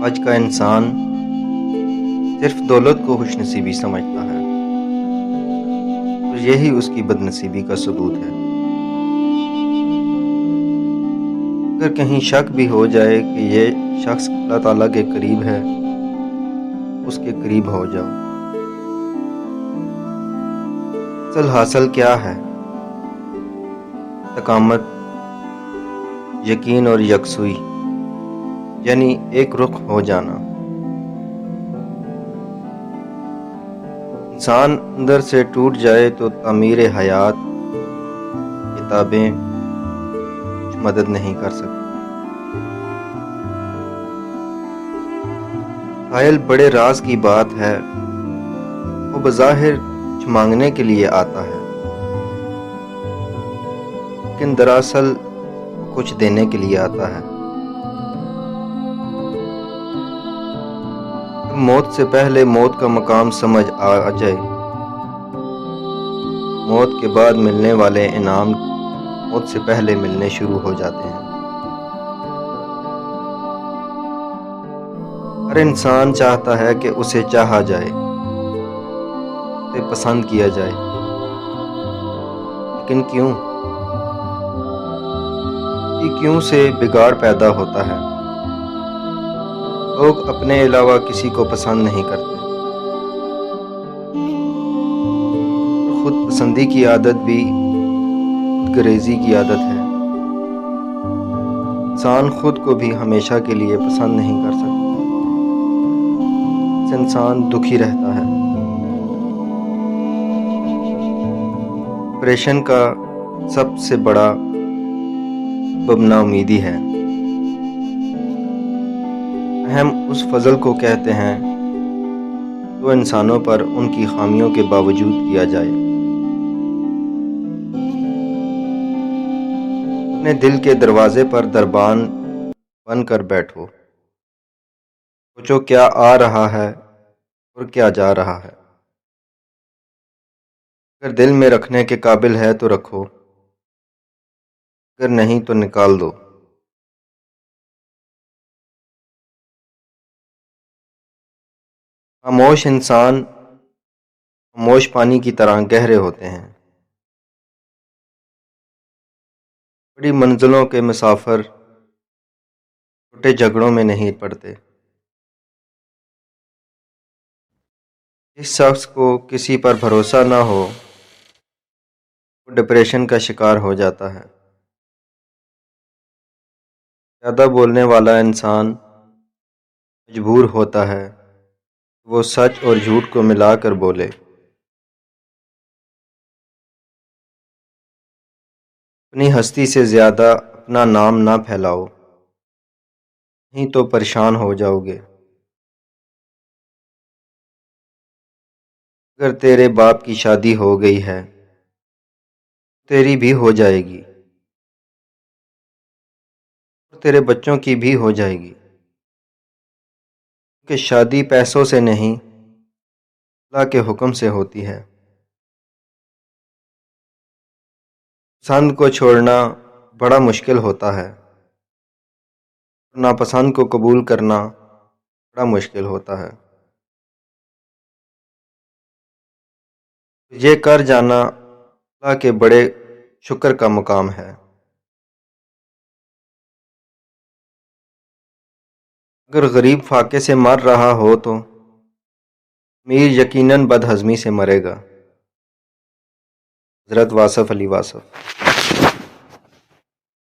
آج کا انسان صرف دولت کو خوش نصیبی سمجھتا ہے، تو یہی اس کی بد نصیبی کا ثبوت ہے۔ اگر کہیں شک بھی ہو جائے کہ یہ شخص اللہ تعالیٰ کے قریب ہے، اس کے قریب ہو جاؤ۔ اصل حاصل کیا ہے؟ استقامت، یقین اور یکسوئی، یعنی ایک رخ ہو جانا۔ انسان اندر سے ٹوٹ جائے تو تعمیر حیات کتابیں کچھ مدد نہیں کر سکتی۔ قائل بڑے راز کی بات ہے، وہ بظاہر کچھ مانگنے کے لیے آتا ہے، لیکن دراصل کچھ دینے کے لیے آتا ہے۔ موت سے پہلے موت کا مقام سمجھ آ جائے، موت کے بعد ملنے والے انعام موت سے پہلے ملنے شروع ہو جاتے ہیں۔ ہر انسان چاہتا ہے کہ اسے چاہا جائے، اسے پسند کیا جائے، لیکن کیوں سے بگاڑ پیدا ہوتا ہے۔ لوگ اپنے علاوہ کسی کو پسند نہیں کرتے۔ خود پسندی کی عادت بھی خود غریزی کی عادت ہے۔ انسان خود کو بھی ہمیشہ کے لیے پسند نہیں کر سکتا۔ اس انسان دکھی رہتا ہے۔ ڈپریشن کا سب سے بڑا سبب نا امیدی ہے۔ ہم اس فضل کو کہتے ہیں جو انسانوں پر ان کی خامیوں کے باوجود کیا جائے۔ اپنے دل کے دروازے پر دربان بن کر بیٹھو، سوچو کیا آ رہا ہے اور کیا جا رہا ہے۔ اگر دل میں رکھنے کے قابل ہے تو رکھو، اگر نہیں تو نکال دو۔ خاموش انسان خاموش پانی کی طرح گہرے ہوتے ہیں۔ بڑی منزلوں کے مسافر چھوٹے جھگڑوں میں نہیں پڑتے۔ جس شخص کو کسی پر بھروسہ نہ ہو وہ ڈپریشن کا شکار ہو جاتا ہے۔ زیادہ بولنے والا انسان مجبور ہوتا ہے کہ وہ سچ اور جھوٹ کو ملا کر بولے۔ اپنی ہستی سے زیادہ اپنا نام نہ پھیلاؤ، نہیں تو پریشان ہو جاؤ گے۔ اگر تیرے باپ کی شادی ہو گئی ہے تیری بھی ہو جائے گی، اور تیرے بچوں کی بھی ہو جائے گی، کیونکہ شادی پیسوں سے نہیں اللہ کے حکم سے ہوتی ہے۔ پسند کو چھوڑنا بڑا مشکل ہوتا ہے، ناپسند کو قبول کرنا بڑا مشکل ہوتا ہے۔ یہ کر جانا اللہ کے بڑے شکر کا مقام ہے۔ اگر غریب فاقے سے مر رہا ہو تو امیر یقیناً بد ہضمی سے مرے گا۔ حضرت واصف علی واصف۔